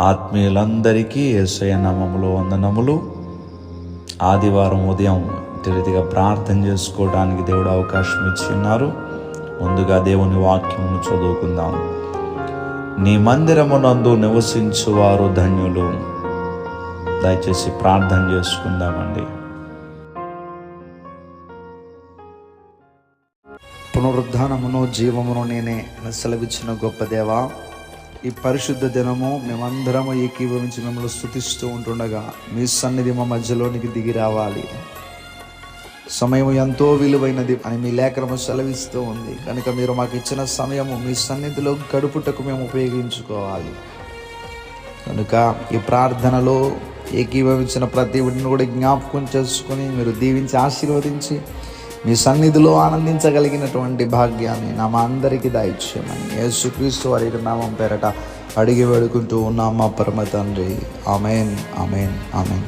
ఆత్మీయులందరికీ యేసయ్య నామములో వందనములు. ఆదివారం ఉదయం రీతిగా ప్రార్థన చేసుకోవడానికి దేవుడు అవకాశం ఇచ్చిన్నారు. ముందుగా దేవుని వాక్యమును చదువుకుందాం. నీ మందిరమునందు నివసించువారు ధన్యులు. దయచేసి ప్రార్థన చేసుకుందామండి. పునరుద్ధానమును జీవమును నేనే సెలవిచ్చిన గొప్ప దేవా, ఈ పరిశుద్ధ దినము మేమందరము ఏకీభవించి మిమ్మల్ని స్తుతిస్తూ ఉంటుండగా మీ సన్నిధి మా మధ్యలోనికి దిగి రావాలి. సమయం ఎంతో విలువైనది అని మీ లేఖనము సెలవిస్తూ ఉంది కనుక మీరు మాకు ఇచ్చిన సమయము మీ సన్నిధిలో గడుపుటకు మేము ఉపయోగించుకోవాలి. కనుక ఈ ప్రార్థనలో ఏకీభవించిన ప్రతి ఒక్కరిని కూడా జ్ఞాపకం చేసుకుని మీరు దీవించి ఆశీర్వదించి మీ సన్నిధిలో ఆనందించగలిగినటువంటి భాగ్యాన్ని మా అందరికీ దయచేయమని యేసుక్రీస్తు వారి నామం పేరట అడిగి వేడుకుంటూ ఉన్నాం మా పరమ తండ్రి. ఆమేన్, ఆమేన్, ఆమేన్.